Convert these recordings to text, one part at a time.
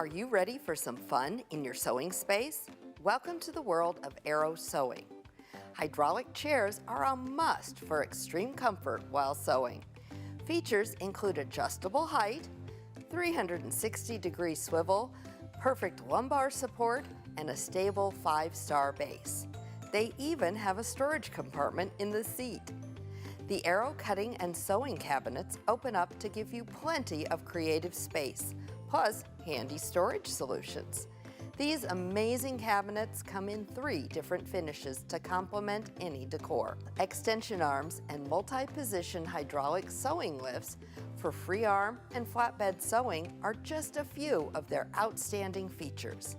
Are you ready for some fun in your sewing space? Welcome to the world of Arrow Sewing. Hydraulic chairs are a must for extreme comfort while sewing. Features include adjustable height, 360-degree swivel, perfect lumbar support, and a stable 5-star base. They even have a storage compartment in the seat. The Arrow cutting and sewing cabinets open up to give you plenty of creative space, plus handy storage solutions. These amazing cabinets come in 3 different finishes to complement any decor. Extension arms and multi-position hydraulic sewing lifts for free arm and flatbed sewing are just a few of their outstanding features.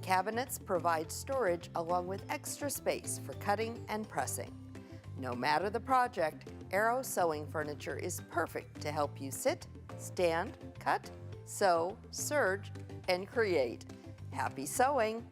Cabinets provide storage along with extra space for cutting and pressing. No matter the project, Arrow sewing furniture is perfect to help you sit, stand, cut, sew, serge, and create. Happy sewing!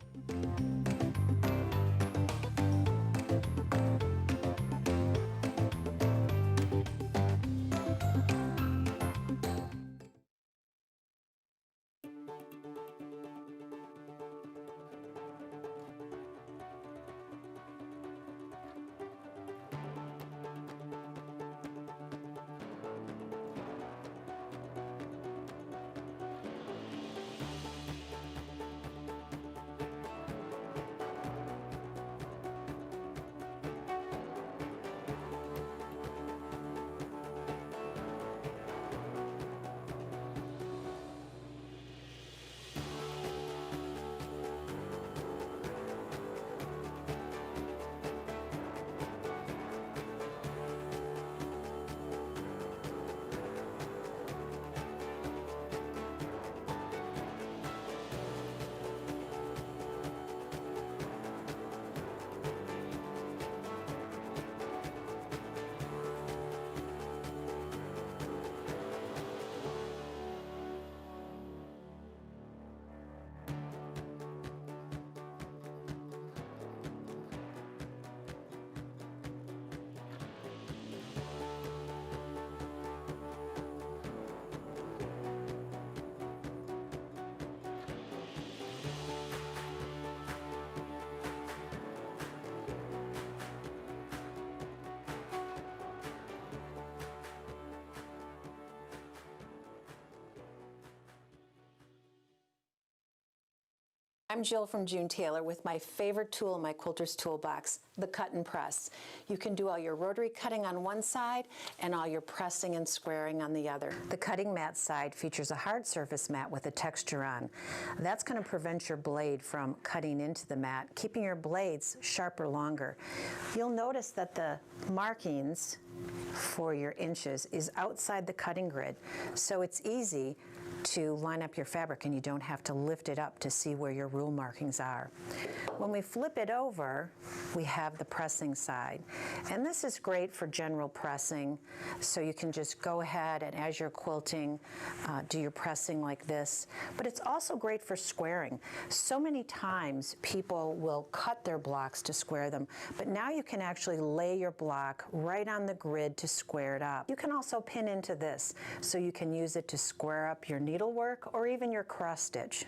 I'm Jill from June Taylor with my favorite tool in my quilter's toolbox, the cut and press. You can do all your rotary cutting on one side and all your pressing and squaring on the other. The cutting mat side features a hard surface mat with a texture on. That's going to prevent your blade from cutting into the mat, keeping your blades sharper longer. You'll notice that the markings for your inches is outside the cutting grid, so it's easy to line up your fabric and you don't have to lift it up to see where your rule markings are. When we flip it over, we have the pressing side. And this is great for general pressing, so you can just go ahead and as you're quilting, do your pressing like this. But it's also great for squaring. So many times people will cut their blocks to square them, but now you can actually lay your block right on the grid to square it up. You can also pin into this, so you can use it to square up your needlework or even your cross stitch.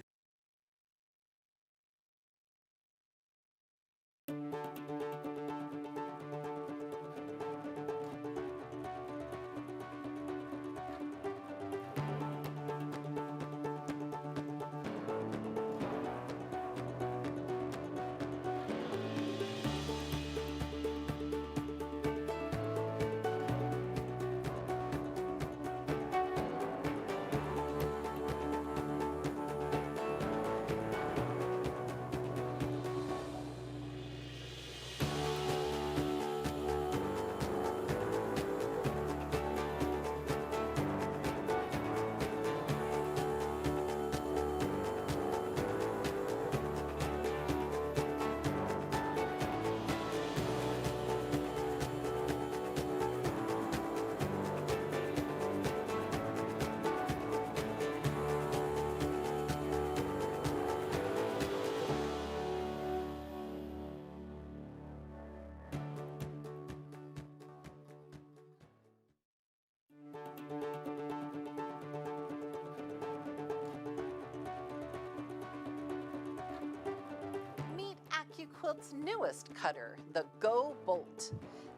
AccuQuilt's newest cutter, the Go Bolt.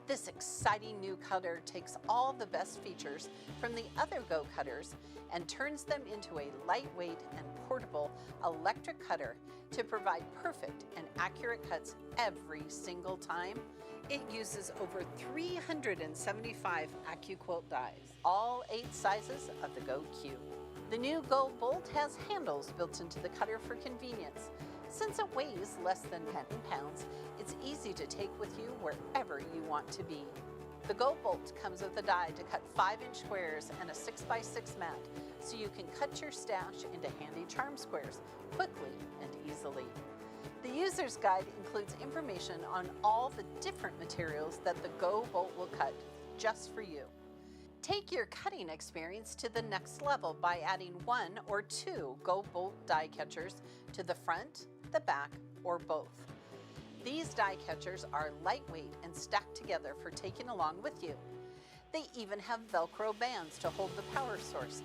This exciting new cutter takes all the best features from the other Go cutters and turns them into a lightweight and portable electric cutter to provide perfect and accurate cuts every single time. It uses over 375 AccuQuilt dies, all 8 sizes of the Go Cube. The new Go Bolt has handles built into the cutter for convenience. Since it weighs less than 10 pounds, it's easy to take with you wherever you want to be. The Go Bolt comes with a die to cut 5-inch squares and a 6x6 mat, so you can cut your stash into handy charm squares quickly and easily. The user's guide includes information on all the different materials that the Go Bolt will cut just for you. Take your cutting experience to the next level by adding 1 or 2 Go Bolt die catchers to the front, the back, or both. These die catchers are lightweight and stacked together for taking along with you. They even have Velcro bands to hold the power source.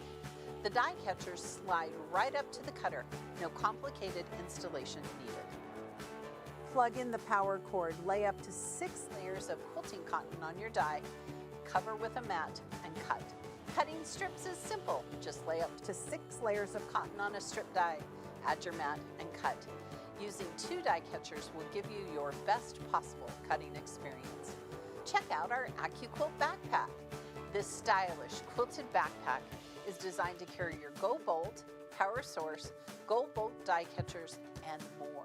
The die catchers slide right up to the cutter, no complicated installation needed. Plug in the power cord, lay up to 6 layers of quilting cotton on your die, cover with a mat, and cut. Cutting strips is simple. Just lay up to 6 layers of cotton on a strip die, add your mat, and cut. Using 2 die catchers will give you your best possible cutting experience. Check out our AccuQuilt backpack. This stylish quilted backpack is designed to carry your Go Bolt, power source, Go Bolt die catchers, and more.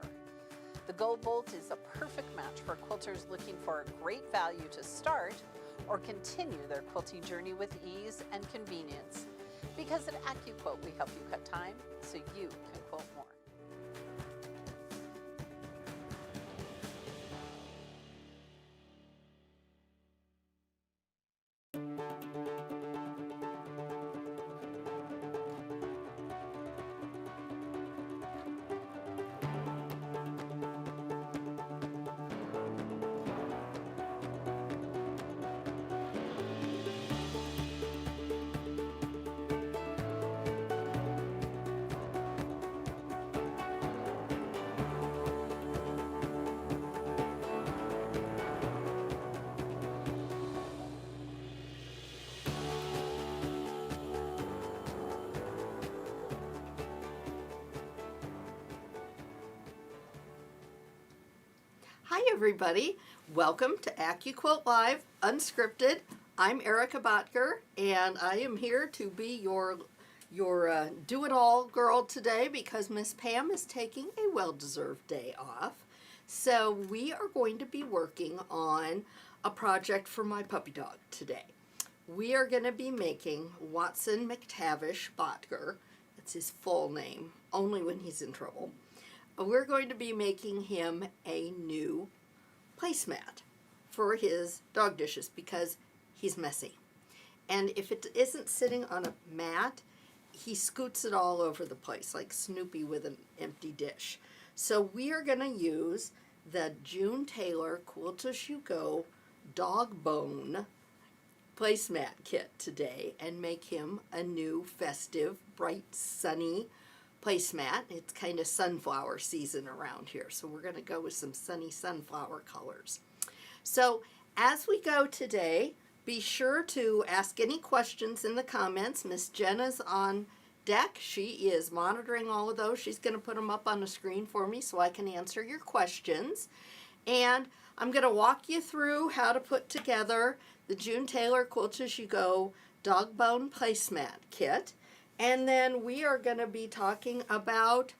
The Go Bolt is a perfect match for quilters looking for a great value to start or continue their quilting journey with ease and convenience. Because at AccuQuilt, we help you cut time so you can quilt more. Hi everybody, welcome to AccuQuiltLive Unscripted. I'm Erica Botker and I am here to be your do-it-all girl today because Miss Pam is taking a well-deserved day off. So we are going to be working on a project for my puppy dog today. We are going to be making Watson McTavish Botker. That's his full name, only when he's in trouble. We're going to be making him a new placemat for his dog dishes because he's messy. And if it isn't sitting on a mat, he scoots it all over the place like Snoopy with an empty dish. So we are going to use the June Taylor Quilt As You Go dog bone placemat kit today and make him a new festive, bright, sunny placemat. It's kind of sunflower season around here, so we're going to go with some sunny sunflower colors. So as we go today, be sure to ask any questions in the comments. Miss Jenna's on deck. She is monitoring all of those. She's going to put them up on the screen for me so I can answer your questions. And I'm going to walk you through how to put together the June Taylor Quilt As You Go dog bone placemat kit. And then we are going to be talking about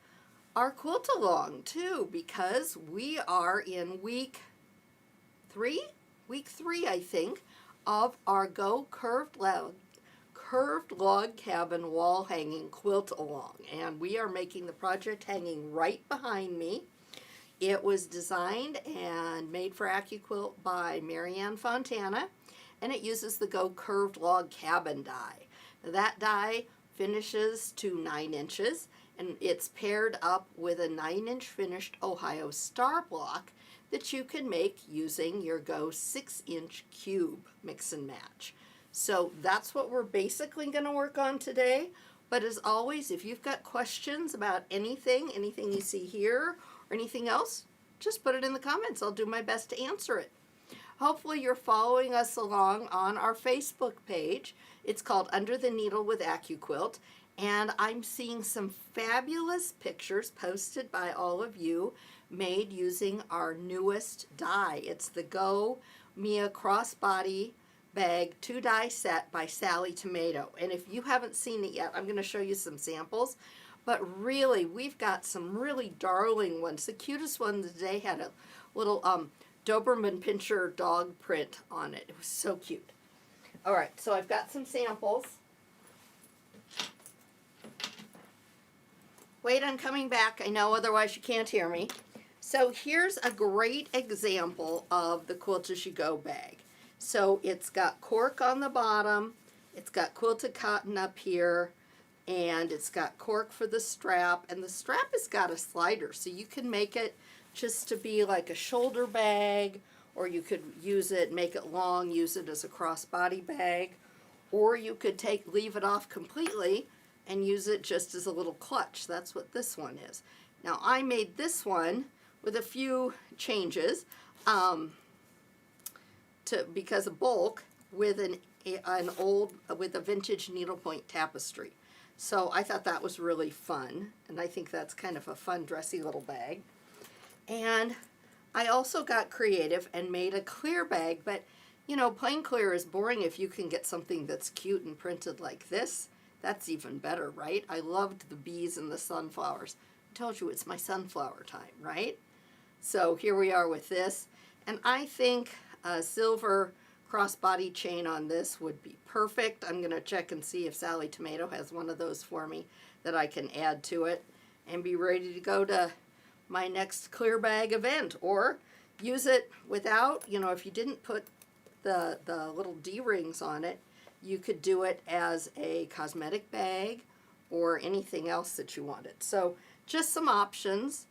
our quilt along too, because we are in week three, I think, of our Go Curved Log Cabin wall hanging quilt along. And we are making the project hanging right behind me. It was designed and made for AccuQuilt by Marianne Fontana, and it uses the Go Curved Log Cabin die. That die finishes to 9 inches, and it's paired up with a 9-inch finished Ohio star block that you can make using your Go 6-inch cube mix and match. So that's what we're basically going to work on today. But as always, if you've got questions about anything you see here or anything else, just put it in the comments. I'll do my best to answer it. Hopefully you're following us along on our Facebook page. It's called Under the Needle with AccuQuilt, and I'm seeing some fabulous pictures posted by all of you made using our newest die. It's the Go Mia Crossbody Bag 2-die set by Sally Tomato. And if you haven't seen it yet, I'm going to show you some samples. But really, we've got some really darling ones. The cutest one today had a little Doberman Pinscher dog print on it. It was so cute. All right, so I've got some samples. Wait, I'm coming back. I know, otherwise you can't hear me. So here's a great example of the Quilt As You Go bag. So it's got cork on the bottom, it's got quilted cotton up here, and it's got cork for the strap, and the strap has got a slider, so you can make it just to be like a shoulder bag, or you could use it, make it long, use it as a crossbody bag, or you could leave it off completely and use it just as a little clutch. That's what this one is. Now I made this one with a few changes because of bulk with with a vintage needlepoint tapestry. So I thought that was really fun, and I think that's kind of a fun dressy little bag. And I also got creative and made a clear bag, but you know, plain clear is boring. If you can get something that's cute and printed like this, that's even better, right? I loved the bees and the sunflowers. I told you it's my sunflower time, right? So here we are with this, and I think a silver crossbody chain on this would be perfect. I'm going to check and see if Sally Tomato has one of those for me that I can add to it and be ready to go to my next clear bag event, or use it without, you know, if you didn't put the little D-rings on it, you could do it as a cosmetic bag or anything else that you wanted. So just some options,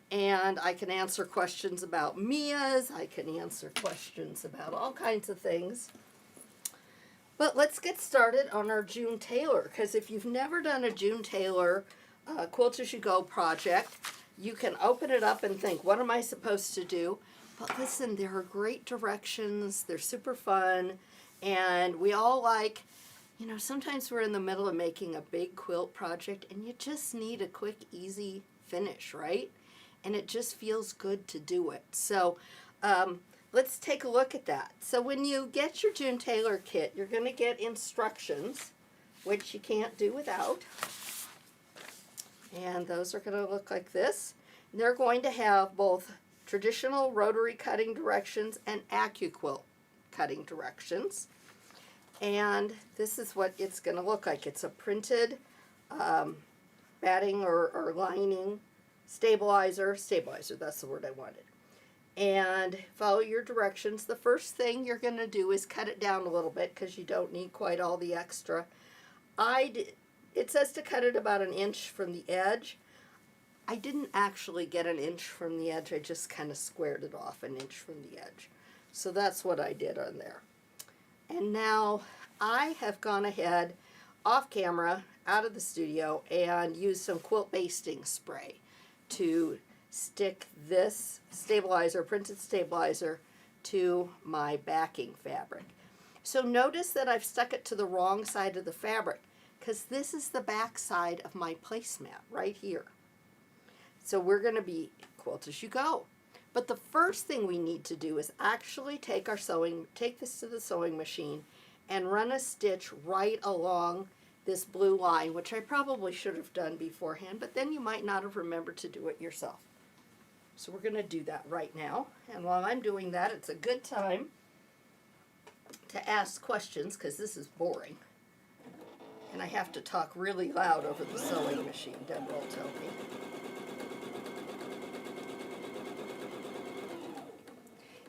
and I can answer questions about Mia's, I can answer questions about all kinds of things. But let's get started on our June Tailor, because if you've never done a June Tailor Quilt As You Go project, you can open it up and think, what am I supposed to do? But listen, there are great directions, they're super fun, and we all like, you know, sometimes we're in the middle of making a big quilt project and you just need a quick, easy finish, right? And it just feels good to do it. So let's take a look at that. So when you get your June Tailor kit, you're going to get instructions, which you can't do without. And those are going to look like this. They're going to have both traditional rotary cutting directions and AccuQuilt cutting directions. And this is what it's going to look like. It's a printed batting or lining stabilizer, that's the word I wanted. And follow your directions. The first thing you're going to do is cut it down a little bit because you don't need quite all the extra. It says to cut it about 1 inch from the edge. I didn't actually get 1 inch from the edge, I just kind of squared it off 1 inch from the edge. So that's what I did on there. And now I have gone ahead off camera, out of the studio, and used some quilt basting spray to stick this stabilizer, printed stabilizer, to my backing fabric. So notice that I've stuck it to the wrong side of the fabric, because this is the back side of my placemat right here. So we're going to be Quilt As You Go. But the first thing we need to do is actually take this to the sewing machine and run a stitch right along this blue line, which I probably should have done beforehand, but then you might not have remembered to do it yourself. So we're going to do that right now. And while I'm doing that, it's a good time to ask questions, because this is boring. And I have to talk really loud over the sewing machine, Deborah will tell me.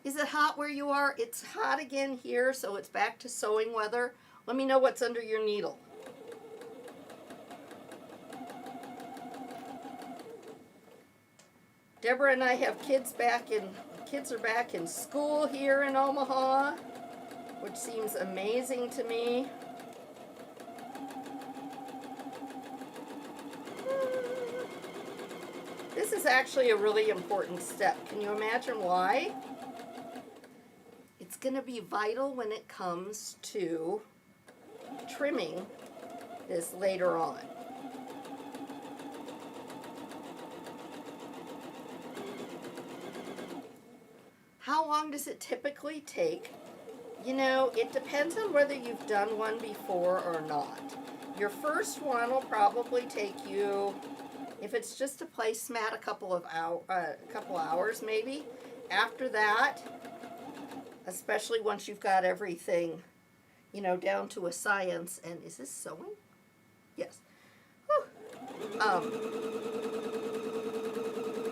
Is it hot where you are? It's hot again here, so it's back to sewing weather. Let me know what's under your needle. Deborah and I have kids are back in school here in Omaha, which seems amazing to me. This this is actually a really important step. Can you imagine why? It's going to be vital when it comes to trimming this later on. How long does it typically take? You know, it depends on whether you've done one before or not. Your first one will probably take you, if it's just a placemat, a couple hours maybe. After that, especially once you've got everything, you know, down to a science. And is this sewing? Yes. Whew.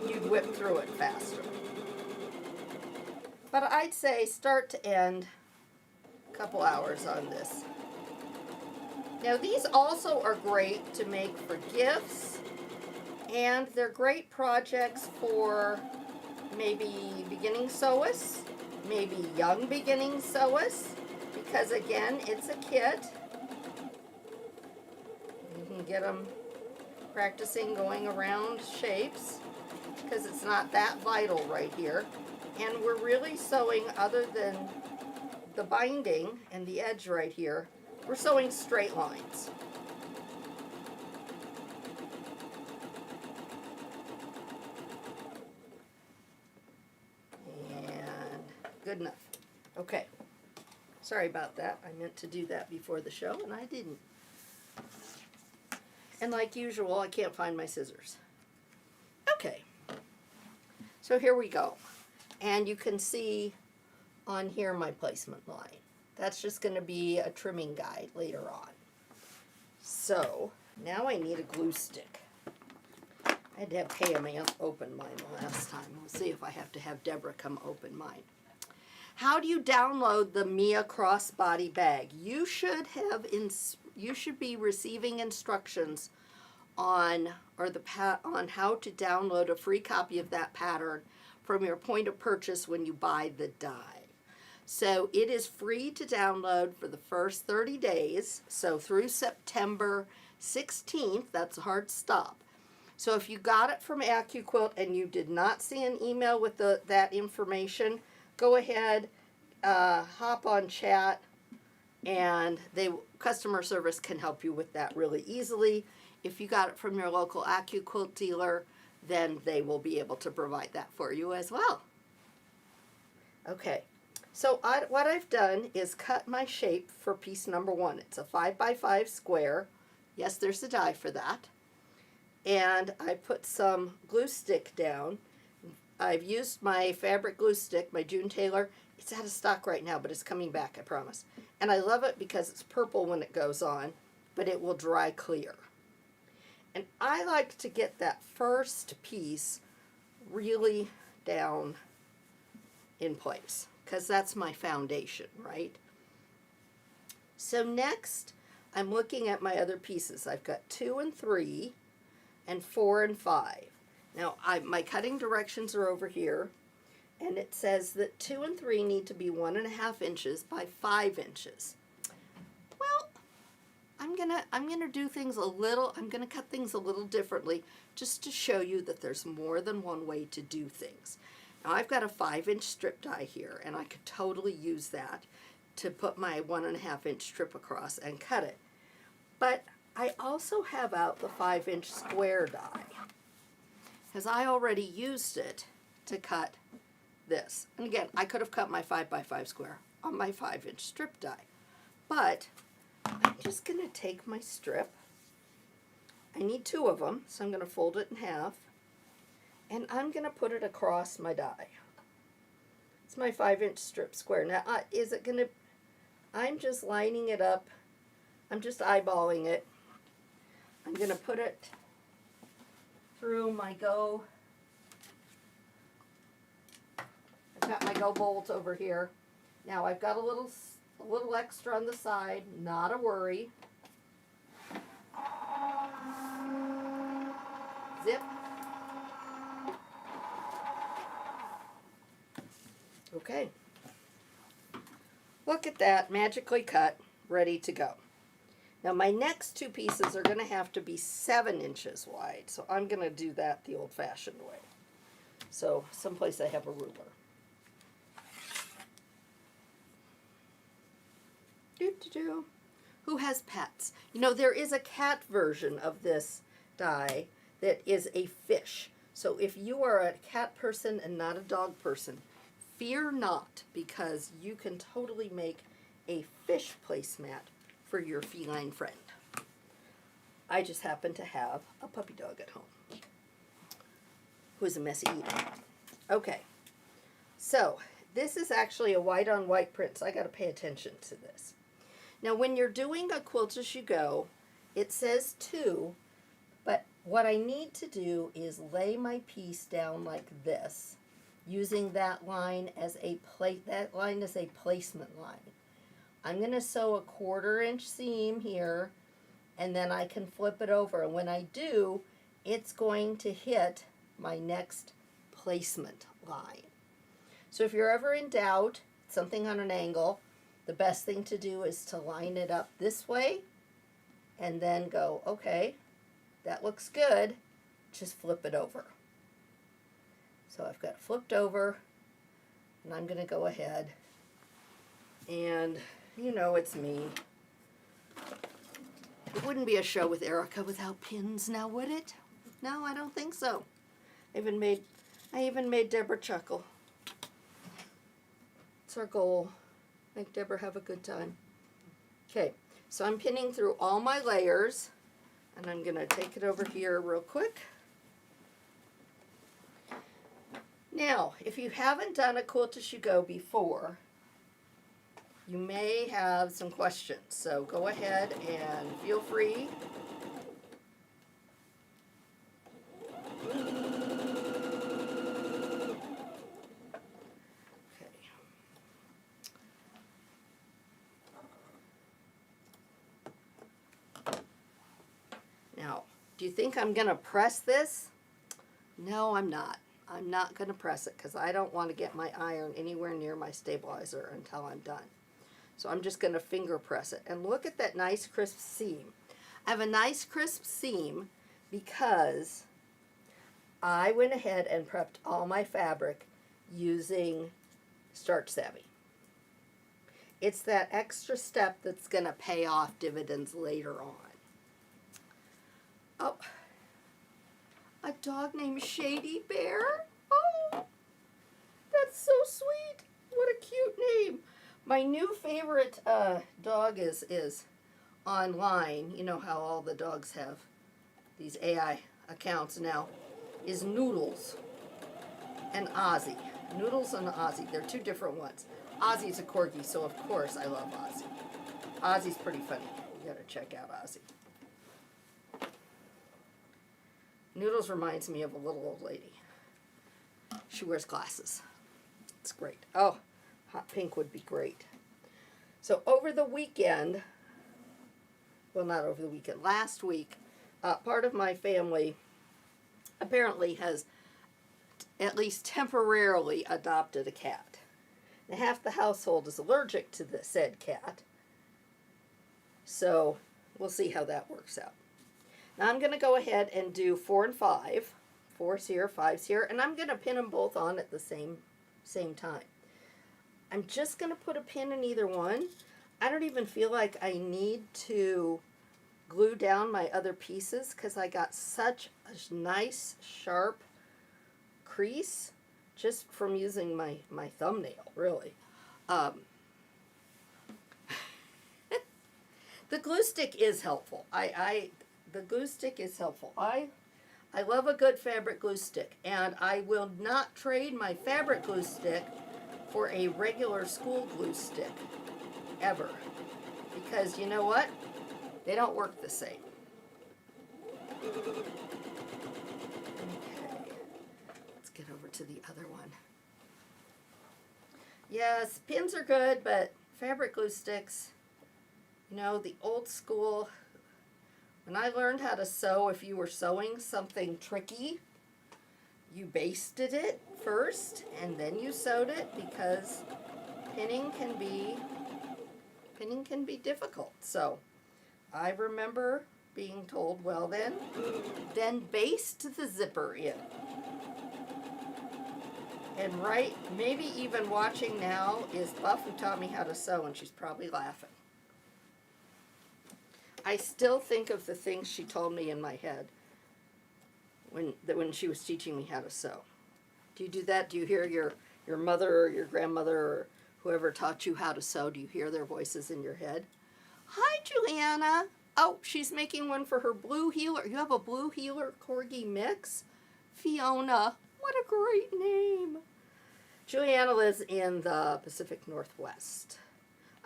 You'd whip through it faster. But I'd say start to end, a couple hours on this. Now these also are great to make for gifts, and they're great projects for maybe beginning sewists, maybe young beginning sewists, because again, it's a kit. You can get them practicing going around shapes, because it's not that vital right here. And we're really sewing, other than the binding and the edge right here, we're sewing straight lines. And good enough. Okay. Sorry about that. I meant to do that before the show, and I didn't. And like usual, I can't find my scissors. Okay. So here we go. And you can see on here my placement line. That's just going to be a trimming guide later on. So now I need a glue stick. I had to have Pam open mine the last time. We'll see if I have to have Deborah come open mine. How do you download the Mia crossbody bag? You should be receiving instructions on how to download a free copy of that pattern from your point of purchase when you buy the die. So it is free to download for the first 30 days, so through September 16th, that's a hard stop. So if you got it from AccuQuilt and you did not see an email with that information, go ahead, hop on chat, and customer service can help you with that really easily. If you got it from your local AccuQuilt dealer, then they will be able to provide that for you as well. Okay, so what I've done is cut my shape for piece number 1. It's a 5x5 square. Yes, there's a die for that. And I put some glue stick down. I've used my fabric glue stick, my June Taylor. It's out of stock right now, but it's coming back, I promise. And I love it because it's purple when it goes on, but it will dry clear. And I like to get that first piece really down in place, because that's my foundation, right? So next, I'm looking at my other pieces. I've got 2 and 3 and 4 and 5. Now, my cutting directions are over here, and it says that 2 and 3 need to be 1.5 inches by 5 inches. Well, I'm gonna do things I'm gonna cut things a little differently, just to show you that there's more than one way to do things. Now I've got a 5-inch strip die here, and I could totally use that to put my 1.5 inch strip across and cut it. But I also have out the 5-inch square die, because I already used it to cut this. And again, I could have cut my 5x5 square on my 5-inch strip die, but I'm just going to take my strip. I need 2 of them, so I'm going to fold it in half, and I'm going to put it across my die. It's my 5-inch strip square. Now, is it going to, I'm just lining it up. I'm just eyeballing it. I'm going to put it through my I've got my go bolt over here. Now I've got a little extra on the side, not a worry. Zip. Okay. Look at that, magically cut, ready to go. Now my next two pieces are going to have to be 7 inches wide, so I'm going to do that the old-fashioned way. So someplace I have a ruler. Doo-doo-doo. Who has pets? You know, there is a cat version of this die that is a fish. So if you are a cat person and not a dog person, fear not, because you can totally make a fish placemat for your feline friend. I just happen to have a puppy dog at home who is a messy eater. Okay, so this is actually a white on white print, so I got to pay attention to this. Now when you're doing a quilt as you go, it says 2, but what I need to do is lay my piece down like this, using that line as a placement line. I'm going to sew a 1/4 inch seam here, and then I can flip it over, and when I do, it's going to hit my next placement line. So if you're ever in doubt, something on an angle, the best thing to do is to line it up this way and then go, okay, that looks good, just flip it over. So I've got it flipped over, and I'm going to go ahead and, you know, it's me. It wouldn't be a show with Erica without pins now, would it? No, I don't think so. I even made Deborah chuckle. It's our goal. Make Deborah have a good time. Okay, so I'm pinning through all my layers, and I'm going to take it over here real quick. Now, if you haven't done a quilt as you go before, you may have some questions, so go ahead and feel free. Now, do you think I'm going to press this? No, I'm not. I'm not going to press it because I don't want to get my iron anywhere near my stabilizer until I'm done. So I'm just going to finger press it. And look at that nice crisp seam. I have a nice crisp seam because I went ahead and prepped all my fabric using Starch Savvy. It's that extra step that's going to pay off dividends later on. Oh, a dog named Shady Bear? Oh, that's so sweet. What a cute name. My new favorite dog is online. You know how all the dogs have these AI accounts now. Is Noodles and Ozzy. Noodles and Ozzy. They're 2 different ones. Ozzy's a corgi, so of course I love Ozzy. Ozzy's pretty funny. You gotta check out Ozzy. Noodles reminds me of a little old lady. She wears glasses. It's great. Oh, hot pink would be great. So over the weekend, well, not over the weekend, last week, part of my family apparently has at least temporarily adopted a cat. Now, half the household is allergic to the said cat, so we'll see how that works out. Now I'm going to go ahead and do 4 and 5. 4's here, 5's here, and I'm going to pin them both on at the same time. I'm just going to put a pin in either one. I don't even feel like I need to glue down my other pieces because I got such a nice sharp crease just from using my thumbnail, really. The glue stick is helpful. The glue stick is helpful. I love a good fabric glue stick, and I will not trade my fabric glue stick for a regular school glue stick, ever. Because you know what? They don't work the same. Okay, let's get over to the other one. Yes, pins are good, but fabric glue sticks, you know, the old school. When I learned how to sew, if you were sewing something tricky, you basted it first and then you sewed it, because pinning can be difficult. So I remember being told, well then baste the zipper in. And right, maybe even watching now is Buff, who taught me how to sew, and she's probably laughing. I still think of the things she told me in my head when she was teaching me how to sew. Do you do that? Do you hear your mother or your grandmother or whoever taught you how to sew? Do you hear their voices in your head? Hi, Juliana. Oh, she's making one for her blue heeler. You have a blue heeler corgi mix? Fiona. What a great name. Juliana lives in the Pacific Northwest.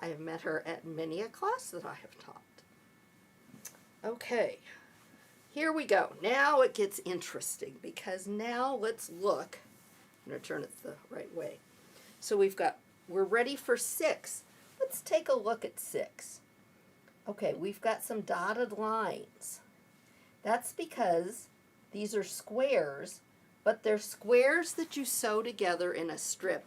I have met her at many a class that I have taught. Okay, here we go. Now it gets interesting because now let's look. I'm going to turn it the right way. So we're ready for 6. Let's take a look at 6. Okay, we've got some dotted lines. That's because these are squares, but they're squares that you sew together in a strip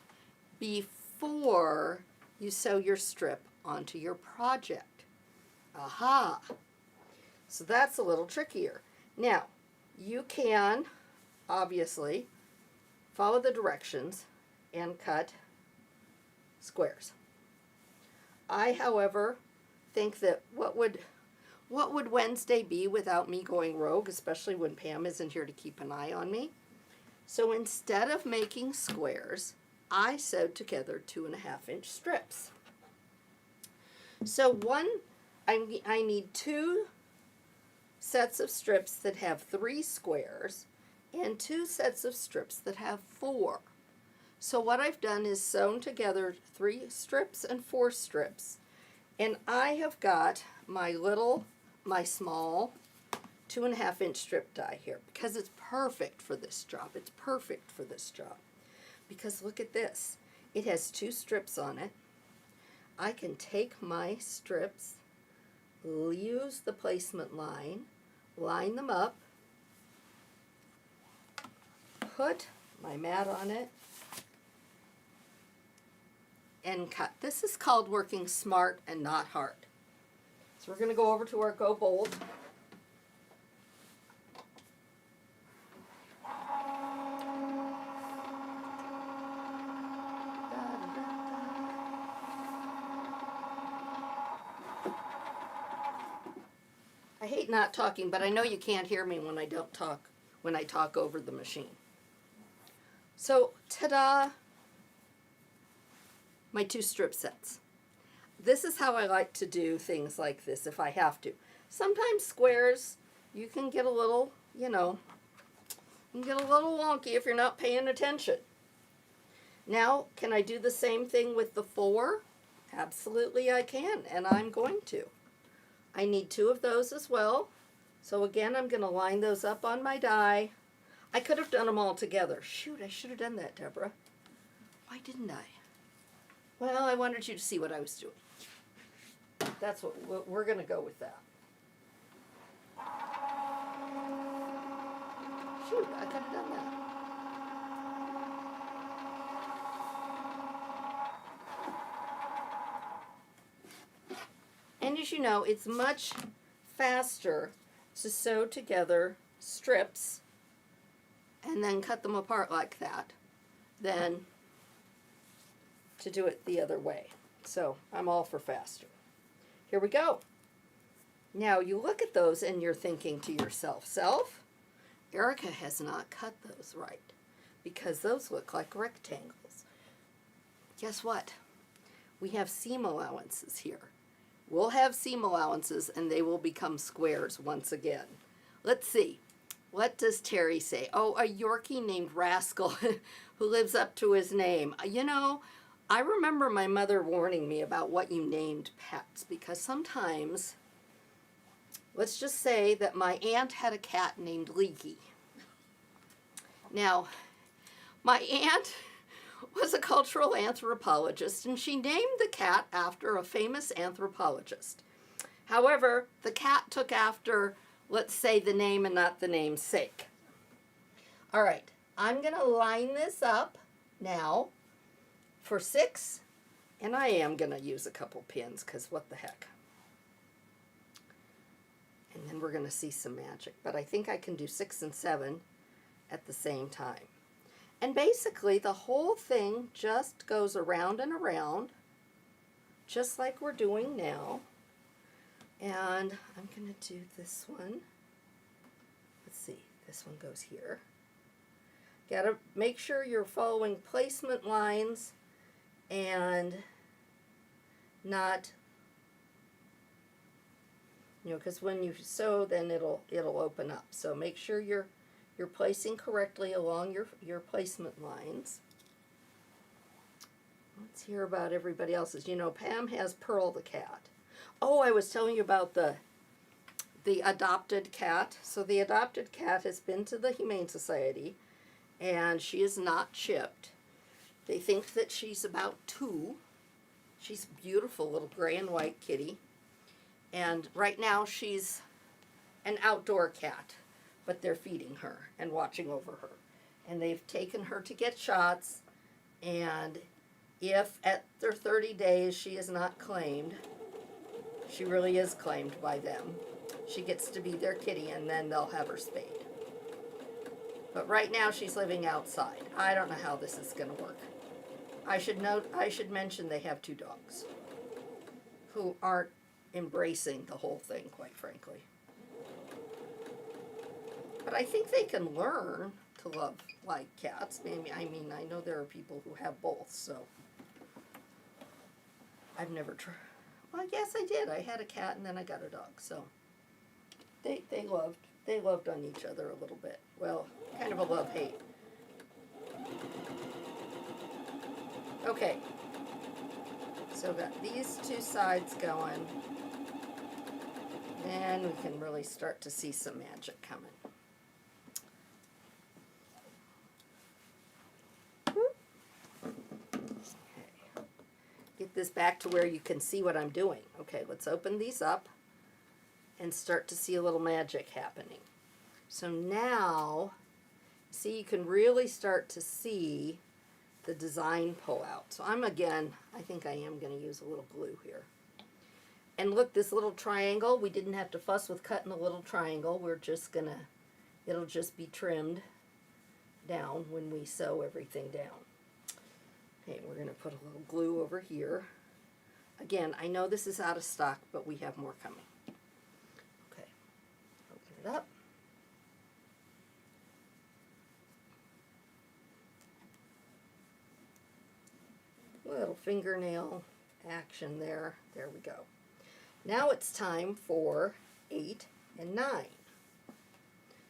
before you sew your strip onto your project. Aha! So that's a little trickier. Now, you can obviously follow the directions and cut squares. I, however, think that what would Wednesday be without me going rogue, especially when Pam isn't here to keep an eye on me? So instead of making squares, I sewed together 2.5-inch strips. So I need 2 sets of strips that have 3 squares and 2 sets of strips that have 4. So what I've done is sewn together 3 strips and 4 strips, and I have got my small 2.5-inch strip die here because it's perfect for this job. It's perfect for this job because look at this. It has 2 strips on it. I can take my strips, use the placement line, line them up, put my mat on it, and cut. This is called working smart and not hard. So we're going to go over to our Go Bold. I hate not talking, but I know you can't hear me when I talk over the machine. So, ta-da, my 2 strip sets. This is how I like to do things like this if I have to. Sometimes squares, you can get a little, wonky if you're not paying attention. Now, can I do the same thing with the 4? Absolutely I can, and I'm going to. I need 2 of those as well. So again, I'm going to line those up on my die. I could have done them all together. Shoot, I should have done that, Deborah. Why didn't I? Well, I wanted you to see what I was doing. That's what we're going to go with that. Shoot, I could have done that. And as you know, it's much faster to sew together strips and then cut them apart like that than to do it the other way. So I'm all for faster. Here we go. Now you look at those and you're thinking to yourself, Erica has not cut those right because those look like rectangles. Guess what? We have seam allowances here. We'll have seam allowances and they will become squares once again. Let's see. What does Terry say? Oh, a Yorkie named Rascal who lives up to his name. I remember my mother warning me about what you named pets because sometimes, let's just say that my aunt had a cat named Leaky. Now, my aunt was a cultural anthropologist and she named the cat after a famous anthropologist. However, the cat took after, let's say, the name and not the namesake. All right, I'm going to line this up now for 6, and I am going to use a couple pins because what the heck. And then we're going to see some magic. But I think I can do 6 and 7 at the same time. And basically the whole thing just goes around and around, just like we're doing now. And I'm going to do this one. Let's see, this one goes here. Got to make sure you're following placement lines and not, you know, because when you sew, then it'll open up. So make sure you're placing correctly along your placement lines. Let's hear about everybody else's. You know, Pam has Pearl the cat. Oh, I was telling you about the adopted cat. So the adopted cat has been to the Humane Society, and she is not chipped. They think that she's about 2. She's a beautiful little gray and white kitty. And right now she's an outdoor cat, but they're feeding her and watching over her. And they've taken her to get shots, and if at their 30 days she is not claimed, she really is claimed by them. She gets to be their kitty, and then they'll have her spayed. But right now she's living outside. I don't know how this is going to work. I should mention they have 2 dogs who aren't embracing the whole thing, quite frankly. But I think they can learn to love like cats. Maybe, I mean, I know there are people who have both, so I've never tried. Well, yes, I did. I had a cat and then I got a dog, so they loved on each other a little bit. Well, kind of a love-hate. Okay, so got these 2 sides going. Then we can really start to see some magic coming. Okay. Get this back to where you can see what I'm doing. Okay, let's open these up and start to see a little magic happening. So now, see, you can really start to see the design pull out. So I think I am going to use a little glue here. And look, this little triangle, we didn't have to fuss with cutting a little triangle. We're just going to, it'll just be trimmed down when we sew everything down. Okay, we're going to put a little glue over here. Again, I know this is out of stock, but we have more coming. Okay, open it up. Little fingernail action there. There we go. Now it's time for 8 and 9.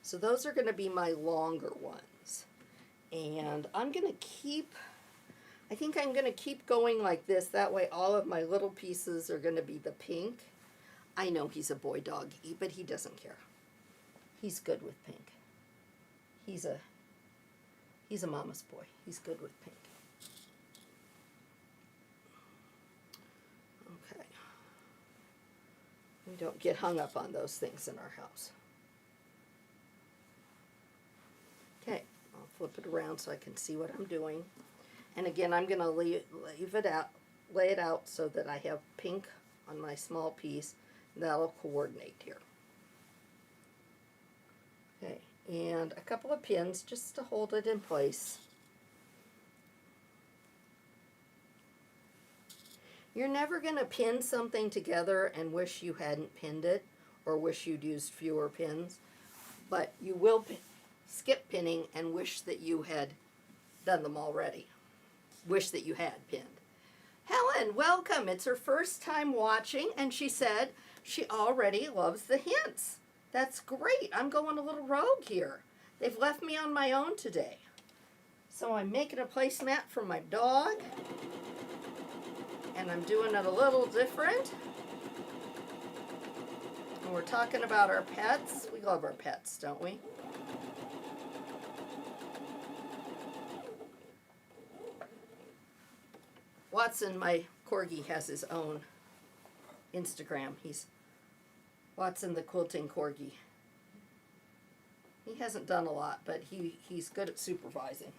So those are going to be my longer ones. And I think I'm going to keep going like this. That way all of my little pieces are going to be the pink. I know he's a boy dog, but he doesn't care. He's good with pink. He's a mama's boy. He's good with pink. Okay. We don't get hung up on those things in our house. Okay, I'll flip it around so I can see what I'm doing. And again, I'm going to lay it out so that I have pink on my small piece. That'll coordinate here. Okay, and a couple of pins just to hold it in place. You're never going to pin something together and wish you hadn't pinned it or wish you'd used fewer pins, but you will skip pinning and wish that you had done them already. Wish that you had pinned. Helen, welcome. It's her first time watching, and she said she already loves the hints. That's great. I'm going a little rogue here. They've left me on my own today. So I'm making a placemat for my dog, and I'm doing it a little different. And we're talking about our pets. We love our pets, don't we? Watson, my corgi, has his own Instagram. He's Watson the Quilting Corgi. He hasn't done a lot, but he's good at supervising.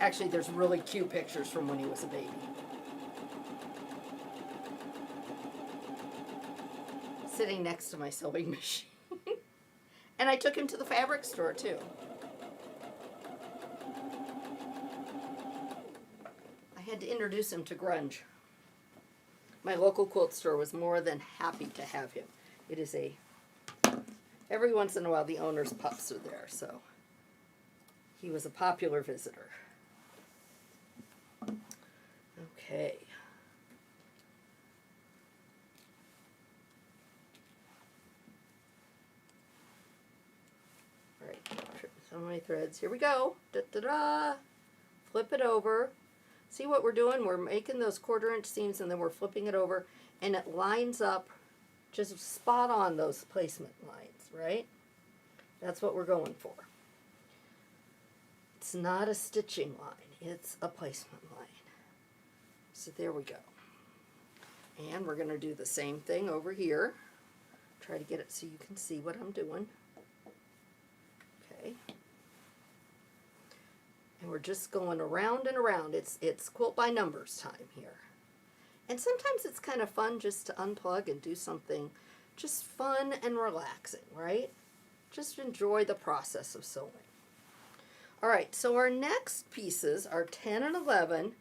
Actually, there's really cute pictures from when he was a baby. sitting next to my sewing machine. And I took him to the fabric store too. I had to introduce him to grunge. My local quilt store was more than happy to have him. It is every once in a while the owner's pups are there, so he was a popular visitor. Okay. All right, some of my threads. Here we go. Da-da-da. Flip it over. See what we're doing? We're making those 1/4-inch seams and then we're flipping it over and it lines up just spot on those placement lines, right? That's what we're going for. It's not a stitching line, it's a placement line. So there we go. And we're going to do the same thing over here. Try to get it so you can see what I'm doing. Okay. And we're just going around and around. It's quilt by numbers time here. And sometimes it's kind of fun just to unplug and do something just fun and relaxing, right? Just enjoy the process of sewing. All right, so our next pieces are 10 and 11,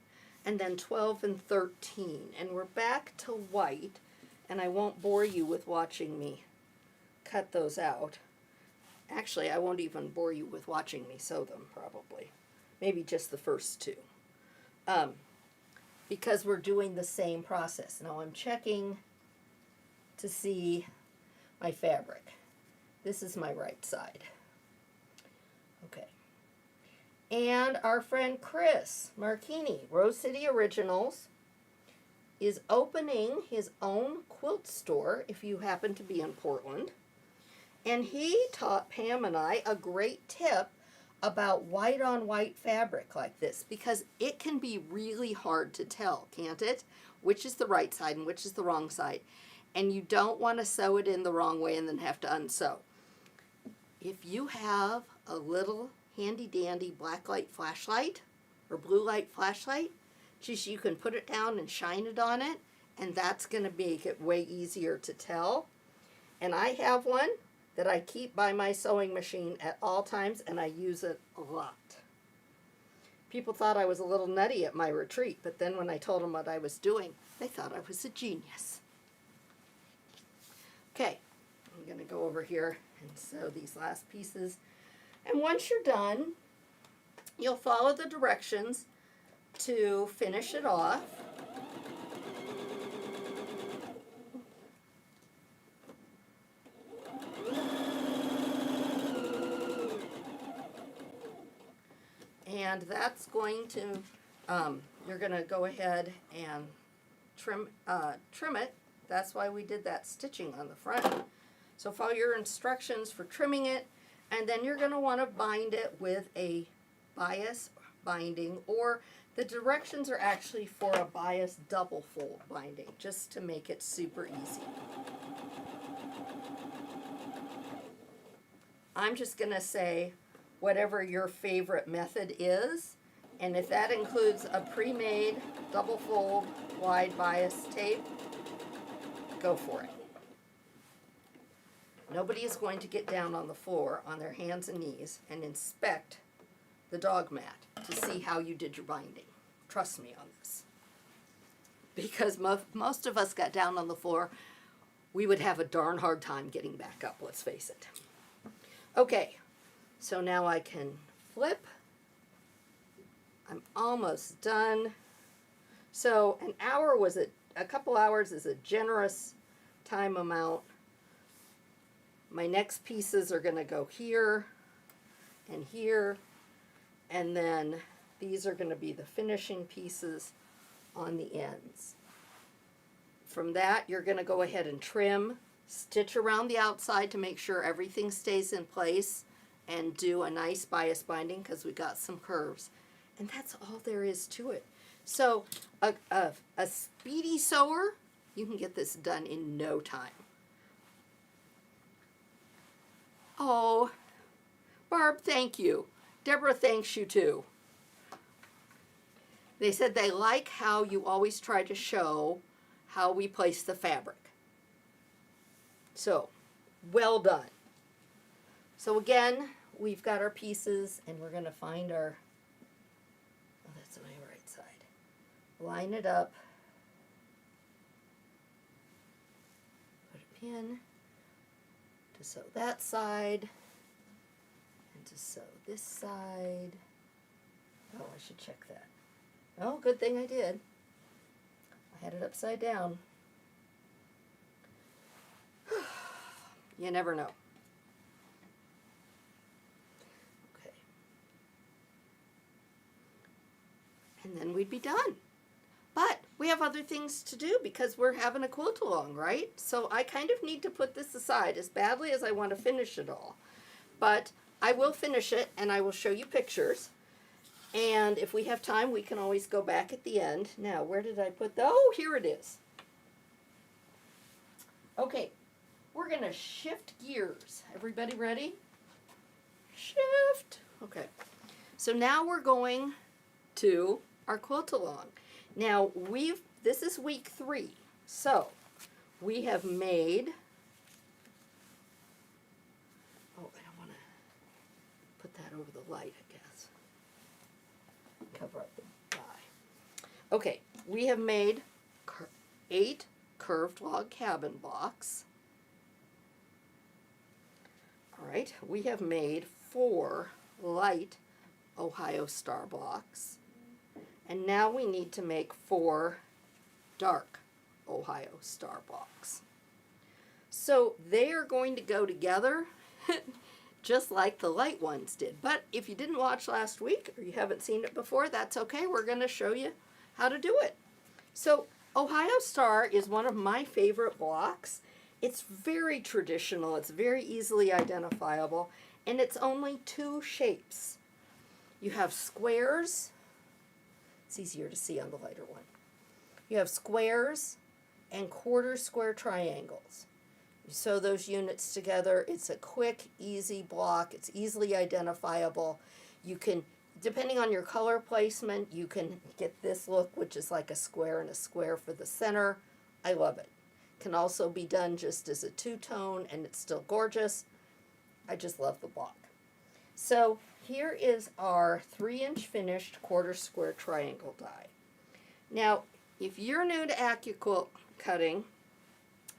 and then 12 and 13. And we're back to white, and I won't bore you with watching me cut those out. Actually, I won't even bore you with watching me sew them, probably. Maybe just the first two. Because we're doing the same process. Now I'm checking to see my fabric. This is my right side. Okay. And our friend Chris Marchini, Rose City Originals, is opening his own quilt store if you happen to be in Portland. And he taught Pam and I a great tip about white on white fabric like this, because it can be really hard to tell, can't it? Which is the right side and which is the wrong side. And you don't want to sew it in the wrong way and then have to unsew. If you have a little handy dandy black light flashlight or blue light flashlight, just you can put it down and shine it on it, and that's going to make it way easier to tell. And I have one that I keep by my sewing machine at all times, and I use it a lot. People thought I was a little nutty at my retreat, but then when I told them what I was doing, they thought I was a genius. Okay, I'm going to go over here and sew these last pieces. And once you're done, you'll follow the directions to finish it off. And that's going to, you're going to go ahead and trim it. That's why we did that stitching on the front. So follow your instructions for trimming it, and then you're going to want to bind it with a bias binding, or the directions are actually for a bias double fold binding, just to make it super easy. I'm just going to say whatever your favorite method is, and if that includes a pre-made double fold wide bias tape, go for it. Nobody is going to get down on the floor on their hands and knees and inspect the dog mat to see how you did your binding. Trust me on this. Because most of us got down on the floor, we would have a darn hard time getting back up, let's face it. Okay, so now I can flip. I'm almost done. So an hour was a couple hours is a generous time amount. My next pieces are going to go here and here, and then these are going to be the finishing pieces on the ends. From that, you're going to go ahead and trim, stitch around the outside to make sure everything stays in place, and do a nice bias binding because we got some curves. And that's all there is to it. So a speedy sewer, you can get this done in no time. Oh, Barb, thank you. Deborah thanks you too. They said they like how you always try to show how we place the fabric. So, well done. So again, we've got our pieces, and we're going to find our, oh, that's my right side. Line it up. Put a pin to sew that side, and to sew this side. Oh, I should check that. Oh, good thing I did. I had it upside down. You never know. Okay. And then we'd be done. But we have other things to do because we're having a quilt along, right? So I kind of need to put this aside as badly as I want to finish it all. But I will finish it, and I will show you pictures. And if we have time, we can always go back at the end. Now, where did I put the, oh, here it is. Okay, we're going to shift gears. Everybody ready? Shift. Okay, so now we're going to our quilt along. Now, this is week 3. So, we have made, oh, I don't want to put that over the light, I guess. Cover up the die. Okay, we have made 8 curved log cabin blocks. All right, we have made 4 light Ohio star blocks. And now we need to make 4 dark Ohio star blocks. So they are going to go together just like the light ones did. But if you didn't watch last week or you haven't seen it before, that's okay. We're going to show you how to do it. So Ohio Star is one of my favorite blocks. It's very traditional. It's very easily identifiable. And it's only 2 shapes. You have squares. It's easier to see on the lighter one. You have squares and quarter square triangles. You sew those units together. It's a quick, easy block. It's easily identifiable. You can, depending on your color placement, you can get this look, which is like a square and a square for the center. I love it. Can also be done just as a 2-tone, and it's still gorgeous. I just love the block. So here is our 3-inch finished quarter square triangle die. Now, if you're new to AccuQuilt cutting,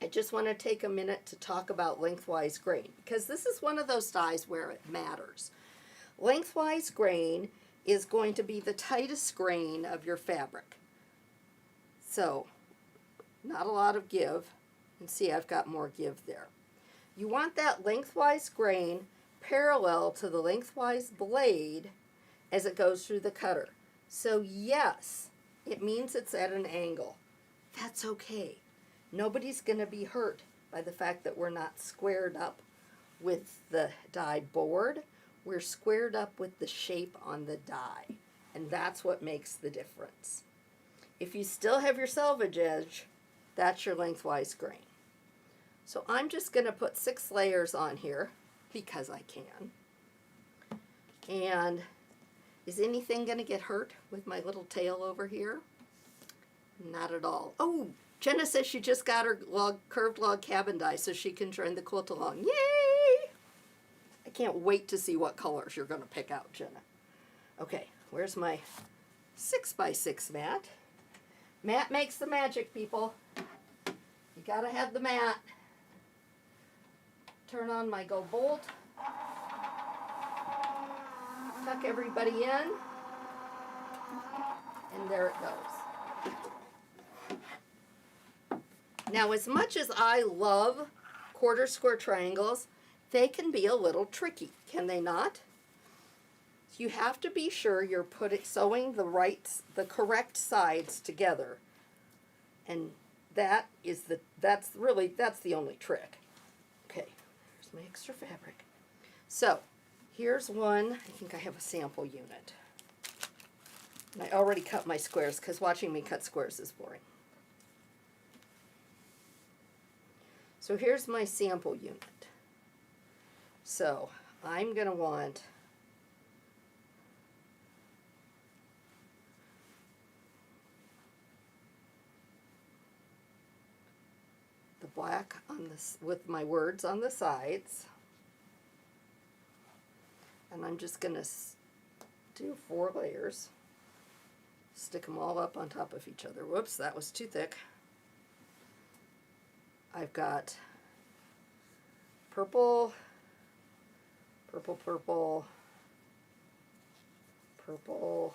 I just want to take a minute to talk about lengthwise grain, because this is one of those dies where it matters. Lengthwise grain is going to be the tightest grain of your fabric. So, not a lot of give. And see, I've got more give there. You want that lengthwise grain parallel to the lengthwise blade as it goes through the cutter. So yes, it means it's at an angle. That's okay. Nobody's going to be hurt by the fact that we're not squared up with the die board. We're squared up with the shape on the die, and that's what makes the difference. If you still have your selvage edge, that's your lengthwise grain. So I'm just going to put 6 layers on here because I can. And is anything going to get hurt with my little tail over here? Not at all. Oh, Jenna says she just got her curved log cabin die so she can join the quilt along. Yay! I can't wait to see what colors you're going to pick out, Jenna. Okay, where's my 6x6 mat? Mat makes the magic, people. You gotta have the mat. Turn on my go bolt. Tuck everybody in. And there it goes. Now, as much as I love quarter square triangles, they can be a little tricky, can they not? You have to be sure you're sewing the correct sides together, and that's the only trick. Okay, here's my extra fabric. So here's one. I think I have a sample unit. And I already cut my squares because watching me cut squares is boring. So here's my sample unit. So I'm going to want the black on this with my words on the sides. And I'm just going to do 4 layers. Stick them all up on top of each other. Whoops, that was too thick. I've got purple, purple, purple, purple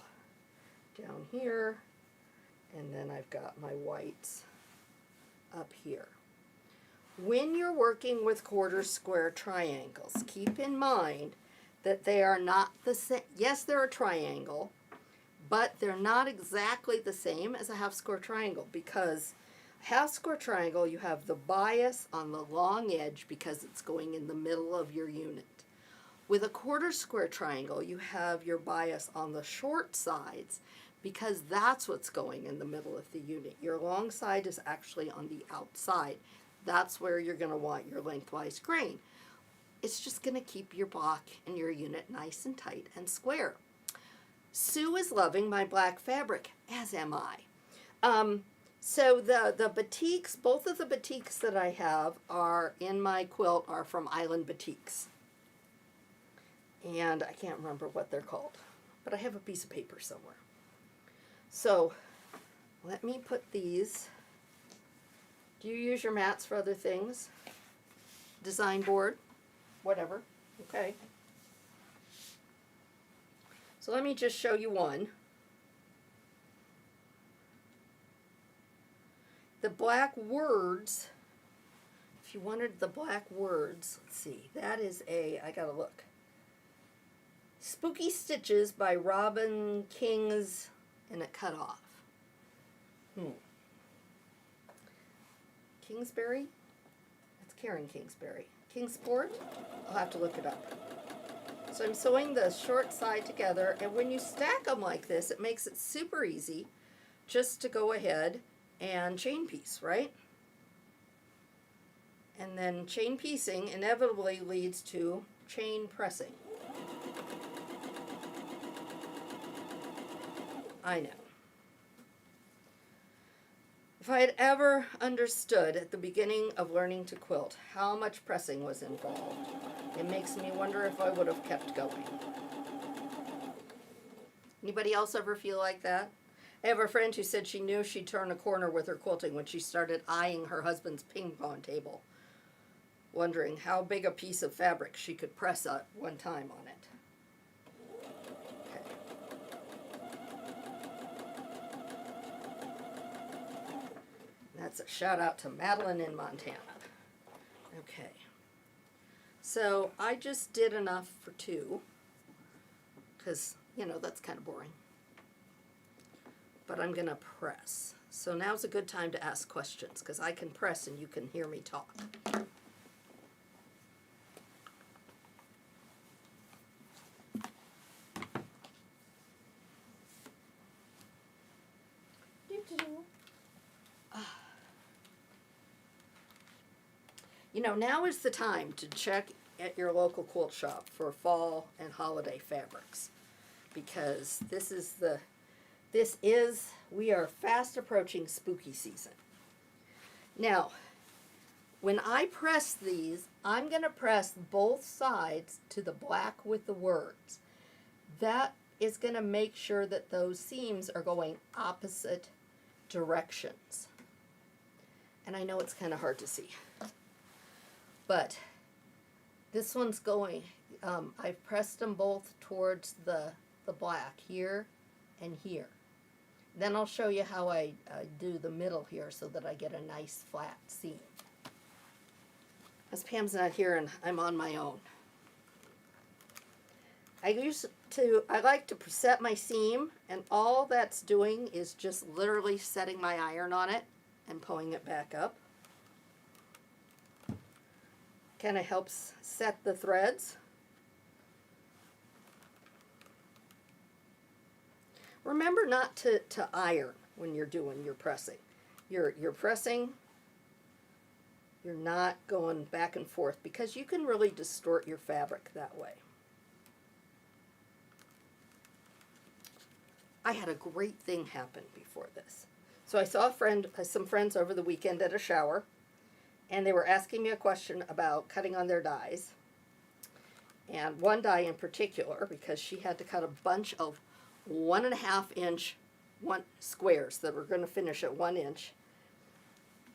down here, and then I've got my whites up here. When you're working with quarter square triangles, keep in mind that they are not the same. Yes, they're a triangle, but they're not exactly the same as a half square triangle, because half square triangle, you have the bias on the long edge because it's going in the middle of your unit. With a quarter square triangle, you have your bias on the short sides because that's what's going in the middle of the unit. Your long side is actually on the outside. That's where you're going to want your lengthwise grain. It's just going to keep your block and your unit nice and tight and square. Sue is loving my black fabric, as am I. So the batiks, both of the batiks that I have are in my quilt are from Island Batiks. And I can't remember what they're called, but I have a piece of paper somewhere. So let me put these. Do you use your mats for other things? Design board, whatever, okay. So let me just show you one. The black words, if you wanted the black words, let's see, that is I gotta look. Spooky Stitches by Robin Kings, and it cut off. Kingsbury? That's Karen Kingsbury. Kingsport? I'll have to look it up. So I'm sewing the short side together, and when you stack them like this, it makes it super easy just to go ahead and chain piece, right? And then chain piecing inevitably leads to chain pressing. I know. If I had ever understood at the beginning of learning to quilt how much pressing was involved, it makes me wonder if I would have kept going. Anybody else ever feel like that? I have a friend who said she knew she'd turn a corner with her quilting when she started eyeing her husband's ping pong table, wondering how big a piece of fabric she could press at one time on it. That's a shout out to Madeline in Montana. Okay. So I just did enough for 2, because, you know, that's kind of boring. But I'm going to press. So now's a good time to ask questions, because I can press and you can hear me talk. You know, now is the time to check at your local quilt shop for fall and holiday fabrics, because we are fast approaching spooky season. Now, when I press these, I'm going to press both sides to the black with the words. That is going to make sure that those seams are going opposite directions. And I know it's kind of hard to see. But this one's going, I've pressed them both towards the black here and here. Then I'll show you how I do the middle here so that I get a nice flat seam. As Pam's not here and I'm on my own. I like to set my seam, and all that's doing is just literally setting my iron on it and pulling it back up. Kind of helps set the threads. Remember not to iron when you're doing your pressing. You're pressing, you're not going back and forth, because you can really distort your fabric that way. I had a great thing happen before this. So I saw some friends over the weekend at a shower, and they were asking me a question about cutting on their dies. And one die in particular, because she had to cut a bunch of 1.5 inch squares that were going to finish at 1 inch.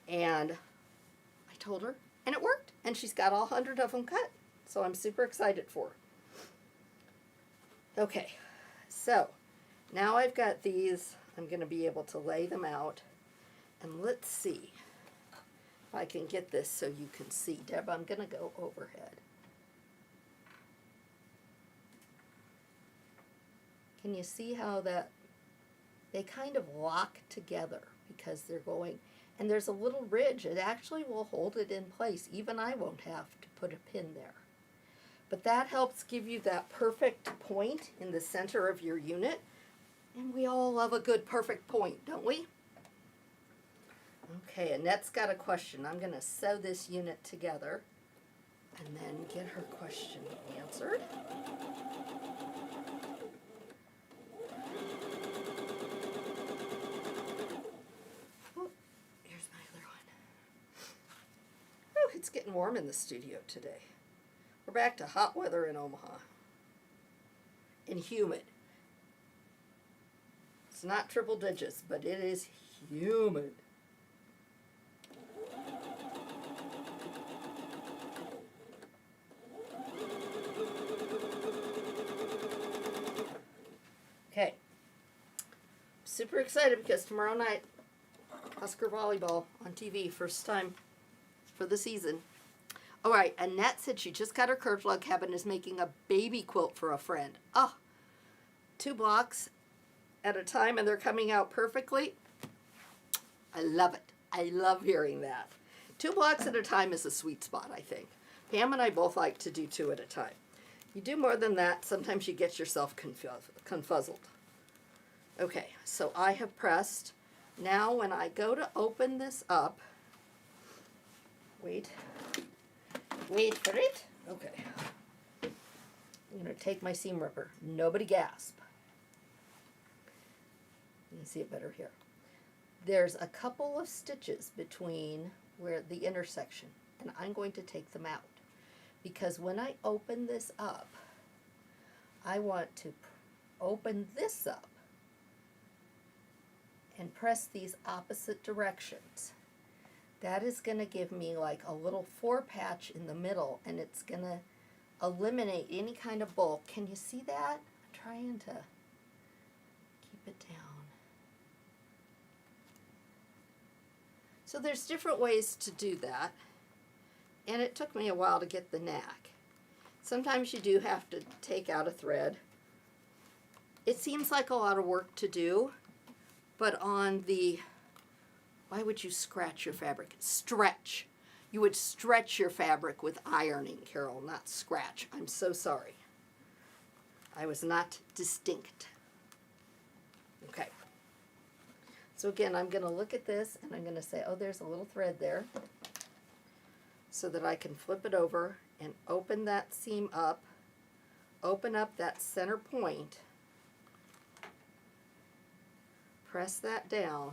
And I told her, and it worked. And she's got all 100 of them cut. So I'm super excited for her. Okay, so now I've got these. I'm going to be able to lay them out. And let's see if I can get this so you can see. Deb, I'm going to go overhead. Can you see how that they kind of lock together because they're going, and there's a little ridge. It actually will hold it in place. Even I won't have to put a pin there. But that helps give you that perfect point in the center of your unit. And we all love a good perfect point, don't we? Okay, Annette's got a question. I'm going to sew this unit together and then get her question answered. It's getting warm in the studio today. We're back to hot weather in Omaha. And humid. It's not triple digits, but it is humid. Okay. Super excited because tomorrow night, Husker volleyball on TV, first time for the season. All right, Annette said she just got her curved log cabin, is making a baby quilt for a friend. Oh, 2 blocks at a time, and they're coming out perfectly. I love it. I love hearing that. 2 blocks at a time is a sweet spot, I think. Pam and I both like to do 2 at a time. You do more than that, sometimes you get yourself confuzzled. Okay, so I have pressed. Now when I go to open this up, wait for it. Okay. I'm going to take my seam ripper. Nobody gasp. You can see it better here. There's a couple of stitches between where the intersection, and I'm going to take them out. Because when I open this up, I want to open this up and press these opposite directions. That is going to give me like a little 4 patch in the middle, and it's going to eliminate any kind of bulk. Can you see that? I'm trying to keep it down. So there's different ways to do that, and it took me a while to get the knack. Sometimes you do have to take out a thread. It seems like a lot of work to do, but on the why would you scratch your fabric? Stretch. You would stretch your fabric with ironing, Carol, not scratch. I'm so sorry. I was not distinct. Okay. So again, I'm going to look at this and I'm going to say, oh, there's a little thread there, so that I can flip it over and open that seam up, open up that center point, press that down.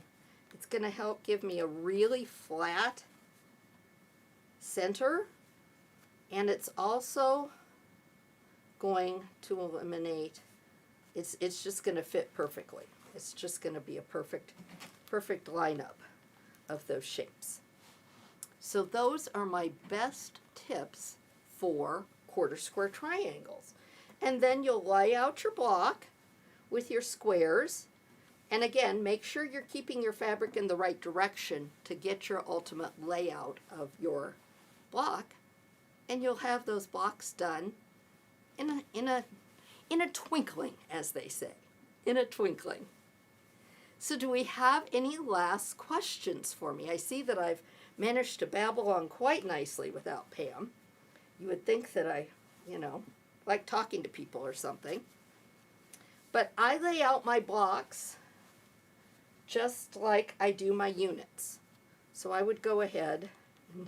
It's going to help give me a really flat center, and it's also going to eliminate, it's just going to fit perfectly. It's just going to be a perfect lineup of those shapes. So those are my best tips for quarter square triangles. And then you'll lay out your block with your squares. And again, make sure you're keeping your fabric in the right direction to get your ultimate layout of your block. And you'll have those blocks done in a twinkling, as they say. In a twinkling. So do we have any last questions for me? I see that I've managed to babble on quite nicely without Pam. You would think that I, like talking to people or something. But I lay out my blocks just like I do my units. So I would go ahead and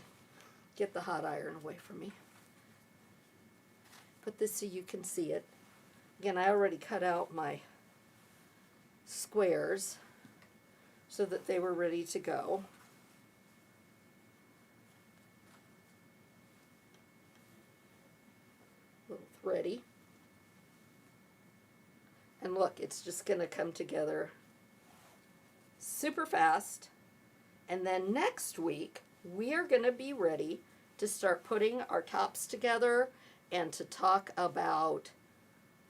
get the hot iron away from me. Put this so you can see it. Again, I already cut out my squares so that they were ready to go. ready? And look, it's just going to come together super fast. And then next week, we are going to be ready to start putting our tops together and to talk about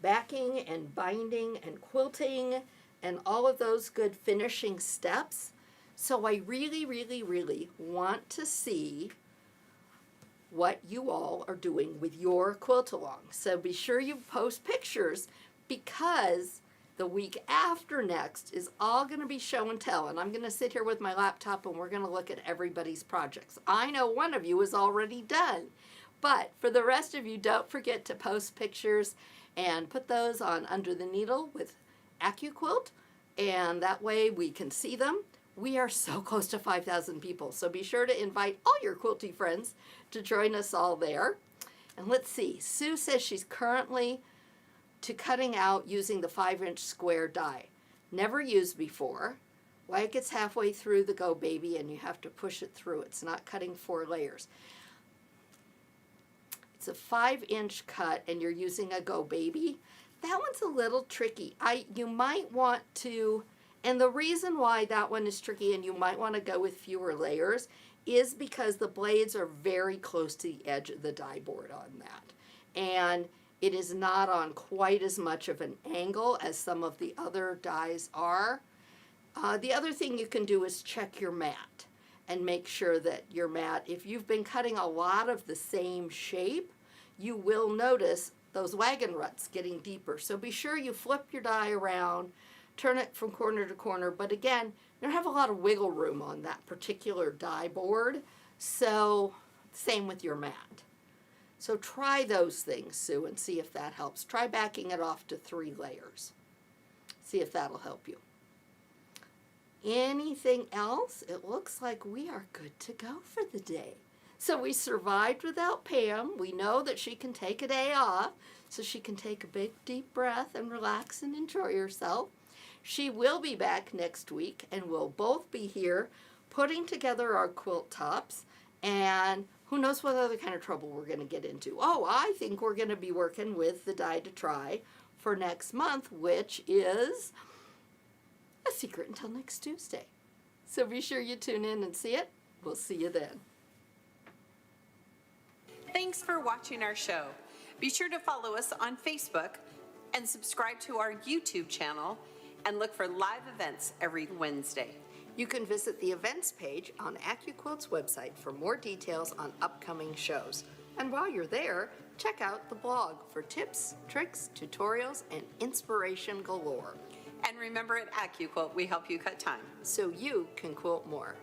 backing and binding and quilting and all of those good finishing steps. So I really, really, really want to see what you all are doing with your quilt-along. So be sure you post pictures, because the week after next is all going to be show and tell, and I'm going to sit here with my laptop and we're going to look at everybody's projects. I know one of you is already done, but for the rest of you, don't forget to post pictures and put those on Under the Needle with AccuQuilt, and that way we can see them. We are so close to 5,000 people, so be sure to invite all your quilty friends to join us all there. And let's see, Sue says she's currently to cutting out using the 5-inch square die. Never used before. Why it gets halfway through the Go Baby and you have to push it through. It's not cutting 4 layers. It's a 5-inch cut and you're using a Go Baby. That one's a little tricky. You might want to, and the reason why that one is tricky and you might want to go with fewer layers is because the blades are very close to the edge of the die board on that. And it is not on quite as much of an angle as some of the other dies are. The other thing you can do is check your mat and make sure that your mat, if you've been cutting a lot of the same shape, you will notice those wagon ruts getting deeper. So be sure you flip your die around, turn it from corner to corner, but again, you don't have a lot of wiggle room on that particular die board, so same with your mat. So try those things, Sue, and see if that helps. Try backing it off to 3 layers. See if that'll help you. Anything else? It looks like we are good to go for the day. So we survived without Pam. We know that she can take a day off, so she can take a big deep breath and relax and enjoy herself. She will be back next week, and we'll both be here putting together our quilt tops, and who knows what other kind of trouble we're going to get into. Oh, I think we're going to be working with the die to try for next month, which is a secret until next Tuesday. So be sure you tune in and see it. We'll see you then. Thanks for watching our show. Be sure to follow us on Facebook and subscribe to our YouTube channel and look for live events every Wednesday. You can visit the events page on AccuQuilt's website for more details on upcoming shows. And while you're there, check out the blog for tips, tricks, tutorials, and inspiration galore. And remember, at AccuQuilt, we help you cut time so you can quilt more.